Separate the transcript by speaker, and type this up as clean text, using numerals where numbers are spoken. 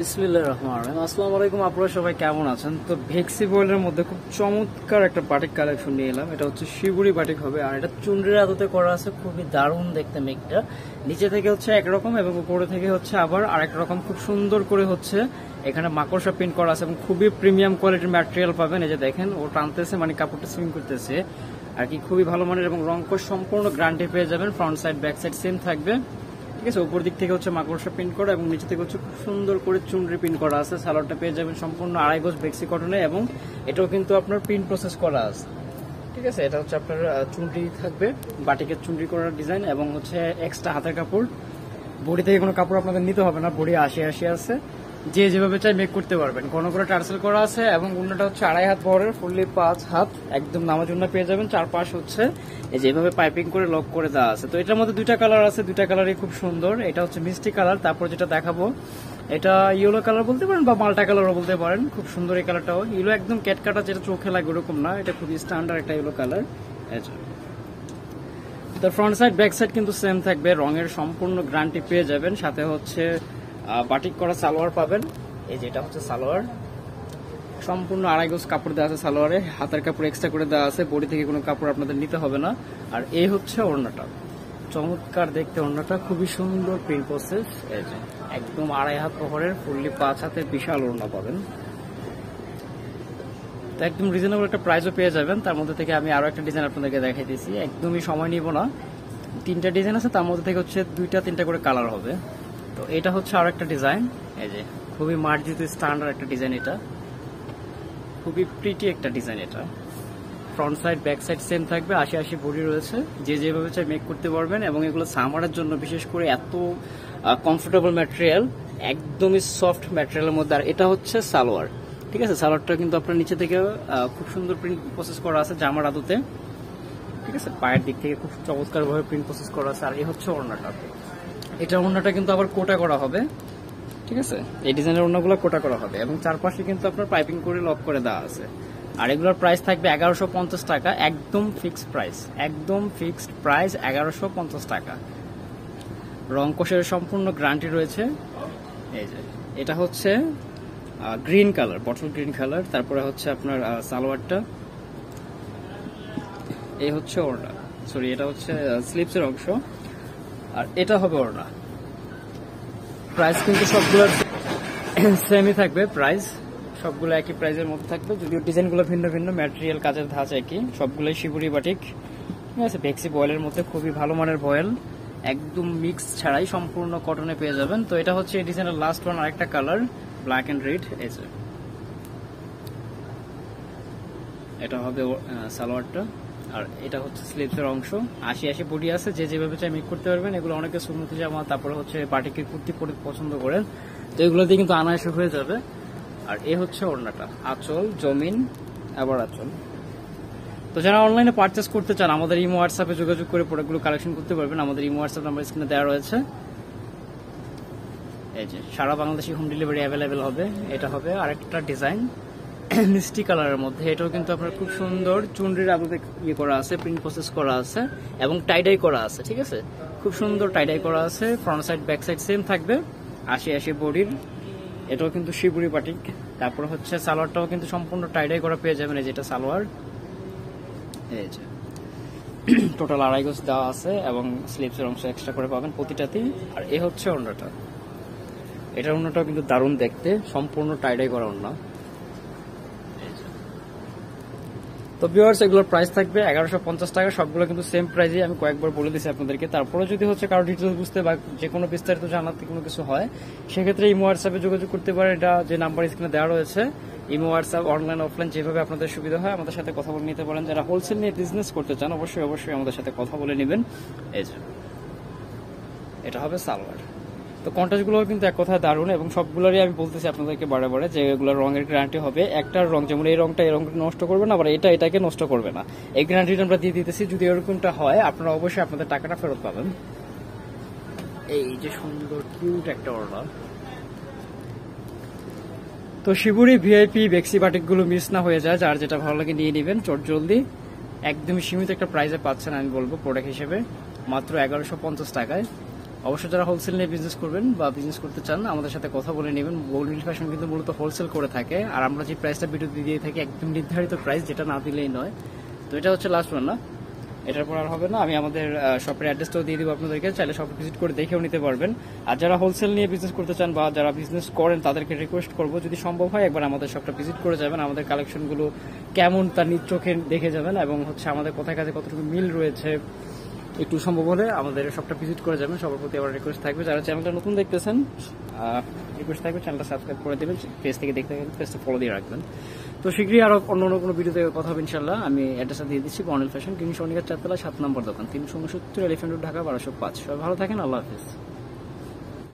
Speaker 1: বিসমিল্লাহির রহমানির রহিম। আসসালামু আলাইকুম, আপনারা সবাই কেমন আছেন? তো ভেক্সি বয়েলের মধ্যে খুব চমৎকার একটা বাটিক কালেকশন নিয়ে এলাম। এটা হচ্ছে শিবুরি বাটিক হবে, আর এটা চুনরির আদতে করা আছে। খুবই দারুণ দেখতে মেঘটা, নিচে থেকে হচ্ছে একরকম এবং উপরে থেকে হচ্ছে আবার আরেক রকম। খুব সুন্দর করে হচ্ছে এখানে মাকড়সা প্রিন্ট করা আছে এবং খুবই প্রিমিয়াম কোয়ালিটির ম্যাটেরিয়াল পাবেন। এই যে দেখেন, ও টানতেছে মানে কাপড়টা সুইং করতেছে আর কি, খুবই ভালো মানের এবং রংকশ সম্পূর্ণ গ্যারান্টি পেয়ে যাবেন। Front side back side same থাকবে, ঠিক আছে। উপর দিক থেকে হচ্ছে মাকড়সা প্রিন্ট করা এবং নিচে থেকে হচ্ছে খুব সুন্দর করে চুনরি প্রিন্ট করা আছে। সালোয়ারটা পেয়ে যাবেন সম্পূর্ণ 2.5 গজ বেক্সি কটনে এবং এটাও কিন্তু আপনার প্রিন্ট প্রসেস করা আছে, ঠিক আছে। এটা হচ্ছে আপনার চুনরি থাকবে, বাটিকের চুনরি করার ডিজাইন এবং হচ্ছে এক্সট্রা হাতের কাপড়। বডি থেকে কোনো কাপড় আপনাদের নিতে হবে না, বডি 80 আছে, যে যেভাবে চাই মেক করতে পারবেন। কোনো করে টার্সেল করা আছে এবং উন্নাটা হচ্ছে 2.5 হাত বহরের, ফুললি 5 হাত একদম নামাজ উন্না পেয়ে যাবেন। চারপাশ হচ্ছে এই যেভাবে পাইপিং করে লক করে দেওয়া আছে। তো এটার মধ্যে দুইটা কালার আছে, দুইটা কালারই খুব সুন্দর। এটা হচ্ছে মিষ্টি কালার, তারপর যেটা দেখাবো এটা ইয়েলো কালার বলতে পারেন বা মাল্টা কালারও বলতে পারেন। খুব সুন্দর এই কালারটাও, ইয়েলো একদম ক্যাটকাটা যেটা চোখে লাগে ওরকম না, এটা খুবই স্ট্যান্ডার্ড একটা ইয়েলো কালার। তো ফ্রন্ট সাইড ব্যাক সাইড কিন্তু সেম থাকবে, রঙের সম্পূর্ণ গ্যারান্টি পেয়ে যাবেন। সাথে হচ্ছে বাটিক করা সালোয়ার পাবেন। এই যেটা হচ্ছে সালোয়ার, সম্পূর্ণ 2.5 গজ কাপড় দেওয়া আছে সালোয়ারে, হাতের কাপড় এক্সট্রা করে দেওয়া আছে, বডি থেকে কোনো কাপড় আপনাদের নিতে হবে না। আর এই হচ্ছে ওড়নাটা, চমৎকার দেখতে ওড়নাটা, খুবই সুন্দর প্রিন্ট প্রসেস। এই যে একদম 2.5 হাত বহরের, ফুললি 5 হাতের বিশাল ওড়না পাবেন। তো একদম রিজনেবল একটা প্রাইসও পেয়ে যাবেন। তার মধ্যে থেকে আমি আরো একটা ডিজাইন আপনাদেরকে দেখাই দিয়েছি, একদমই সময় নিব না। 3টা ডিজাইন আছে, তার মধ্যে থেকে হচ্ছে 2-3টা করে কালার হবে। তো এটা হচ্ছে আরো একটা ডিজাইন, এই যে খুবই মার্জিত স্ট্যান্ডার্ড একটা ডিজাইন। এটা খুবই প্রিটি একটা ডিজাইন। এটা front side back side same থাকবে, 80 বডি রয়েছে, যে যেভাবে চাই মেক করতে পারবেন। এবং এগুলো সামারের জন্য বিশেষ করে এত কমফোর্টেবল ম্যাটেরিয়াল, একদমই সফট ম্যাটেরিয়ালের মধ্যে। আর এটা হচ্ছে সালোয়ার, ঠিক আছে। সালোয়ারটা কিন্তু আপনার নিচে থেকে খুব সুন্দর প্রিন্ট প্রসেস করা আছে জামার আদতে, ঠিক আছে। পায়ের দিক থেকে খুব চমৎকার ভাবে প্রিন্ট প্রসেস করা আছে। আর এই হচ্ছে ওড়নাটা, এটা ওড়নাটা কিন্তু আবার কোটা করা হবে, ঠিক আছে। এই ডিজাইনের ওড়নাগুলো কোটা করা হবে এবং চারপাশে কিন্তু আপনার পাইপিং করে লক করে দেওয়া আছে। আর এগুলোর প্রাইস থাকবে 1150 টাকা, একদম ফিক্সড প্রাইস, একদম ফিক্সড প্রাইস 1150 টাকা। রং কোষের সম্পূর্ণ গ্যারান্টি রয়েছে। এই যে এটা হচ্ছে green colour, bottle green colour. তারপরে হচ্ছে আপনার সালোয়ারটা, এই হচ্ছে ওড়না, সরি এটা হচ্ছে স্লিপসের অংশ, আর এটা হবে ওড়না। প্রাইস কিন্তু সবগুলোর সেমই থাকবে, প্রাইস সবগুলো একই প্রাইসের মধ্যে থাকবে, যদিও ডিজাইনগুলো ভিন্ন ভিন্ন, ম্যাটেরিয়াল কাজের ধাঁচ একই, সবগুলোই শিবুরি বাটিক, ঠিক আছে। ভেক্সি বয়েলের মধ্যে খুবই ভালো মানের বয়েল, একদম মিক্স ছাড়াই সম্পূর্ণ কটনে পেয়ে যাবেন। তো এটা হচ্ছে এই ডিজাইনের লাস্ট ওয়ান, আরেকটা কালার ব্ল্যাক এন্ড রেড। এটা হবে সালোয়ারটা, আর এটা হচ্ছে স্লিভসের অংশ। 80 বডি আছে, যে যেভাবে চাই মেক করতে পারবেন। এগুলো অনেকে সুন্নতি জামা, তারপরে হচ্ছে বাটিকের কুর্তি পরে পছন্দ করেন, তো এগুলো দিয়ে কিন্তু আনায়াসে হয়ে যাবে। আর এ হচ্ছে ওড়নাটা, আঁচল জমিন আবার আঁচল। তো যারা অনলাইনে পারচেস করতে চান, আমাদের ইমো হোয়াটসঅ্যাপে যোগাযোগ করে প্রোডাক্টগুলো কালেকশন করতে পারবেন। আমাদের ইমো হোয়াটসঅ্যাপ নাম্বার স্ক্রিনে দেওয়া রয়েছে। এই যে সারা বাংলাদেশি হোম ডেলিভারি অ্যাভেলেবেল হবে। এটা হবে আরেকটা ডিজাইন মিষ্টি কালারের মধ্যে, এটাও কিন্তু আপনার খুব সুন্দর চুনরির আদতে ইয়ে করা আছে, প্রিন্ট প্রসেস করা আছে এবং টাইডাই করা আছে, ঠিক আছে। খুব সুন্দর টাইডাই করা আছে, front side back side same থাকবে, 80 বডির। এটাও কিন্তু শিবুরি বাটিক। তারপর হচ্ছে সালোয়ারটাও কিন্তু সম্পূর্ণ টাইডাই করা পেয়ে যাবেন। এই যেটা সালোয়ার, এই যে টোটাল 2.5 গজ দেওয়া আছে এবং স্লিভসের অংশ এক্সট্রা করে পাবেন প্রতিটাতেই। আর এ হচ্ছে ওড়নাটা, এটার ওড়নাটাও কিন্তু দারুণ দেখতে, সম্পূর্ণ টাইডাই করা ওড়না। তো ভিউয়ার্স, এগুলোর প্রাইস থাকবে 1150 টাকা, সবগুলো কিন্তু সেম প্রাইসে, আমি কয়েকবার বলে দিচ্ছি আপনাদেরকে। তারপরে যদি হচ্ছে কারো ডিটেলস বুঝতে বা যে কোনো বিস্তারিত জানাতে কোনো কিছু হয়, সেক্ষেত্রে ইমো হোয়াটসঅ্যাপে যোগাযোগ করতে পারেন। এটা যে নাম্বার স্ক্রিনে দেওয়া রয়েছে, ইমো হোয়াটসঅ্যাপ অনলাইন অফলাইন যেভাবে আপনাদের সুবিধা হয় আমাদের সাথে কথা বলে নিতে পারেন। যারা হোলসেল নিয়ে বিজনেস করতে চান, অবশ্যই আমাদের সাথে কথা বলে নেবেন। এই যে এটা হবে সালোয়ার। তো কন্ট্রাস্টগুলো কিন্তু এক কথায় দারুণ এবং সবগুলোরই আমি বলতেছি আপনাদেরকে বারে যে এগুলোর রঙের গ্যারান্টি হবে। একটার রং, যেমন এই রংটা নষ্ট করবে না, আবার এটাকে নষ্ট করবে না, এই গ্যারান্টিটা আমরা দিয়ে দিতেছি। যদি এরকমটা হয়, আপনারা অবশ্যই আপনাদের টাকাটা ফেরত পাবেন। এই যে সুন্দর কিউট একটা ওড়না। তো শিবুরি ভিআইপি বেক্সি বাটিকগুলো মিস না হয়ে যায়, যার যেটা ভালো লাগে নিয়ে নেবেন চট জলদি। একদমই সীমিত একটা প্রাইসে পাচ্ছেন, আমি বলবো প্রোডাক্ট হিসেবে মাত্র 1150 টাকায়। অবশ্যই যারা হোলসেল নিয়ে বিজনেস করবেন বা বিজনেস করতে চান আমাদের সাথে কথা বলে নেবেন। বোল্ড ফ্যাশন কিন্তু মূলত হোলসেল করে থাকে, আর আমরা যে প্রাইসটা ভিডিওতে দিয়ে থাকি একদম নির্ধারিত প্রাইস, যেটা না দিলেই নয়। তো এটা হচ্ছে লাস্ট ওয়ান না, এটার পর আর হবে না। আমি আমাদের শপের অ্যাড্রেসটাও দিয়ে দিব আপনাদেরকে, চাইলে শপে ভিজিট করে দেখেও নিতে পারবেন। আর যারা হোলসেল নিয়ে বিজনেস করতে চান বা যারা বিজনেস করেন তাদেরকে রিকোয়েস্ট করবো, যদি সম্ভব হয় একবার আমাদের শপটা ভিজিট করে যাবেন, আমাদের কালেকশনগুলো কেমন তার নিজ চোখে দেখে যাবেন, এবং হচ্ছে আমাদের কথায় কাজে কতটুকু মিল রয়েছে একটু সম্ভব হলে আমাদের শপটা ভিজিট করে যাবেন। সবার প্রতি আবার রিকোয়েস্ট থাকবে, যারা চ্যানেলটা নতুন দেখতেছেন রিকোয়েস্ট থাকবে চ্যানেলটা সাবস্ক্রাইব করে দেবেন, পেজ থেকে দেখতে গেলে পেজটা ফলো দিয়ে রাখবেন। তো শীঘ্রই আরো অন্য কোনো ভিডিওতে কথা হবে ইনশাল্লাহ। আমি অ্যাড্রেসটা দিয়ে দিচ্ছি, বর্ণিল ফ্যাশন, কিং সনিকার 4 তলা 7 নম্বর দোকান, 369 এলিফ্যান্ট রোড, ঢাকা 1205। সবাই ভালো থাকেন, আল্লাহ হাফিজ।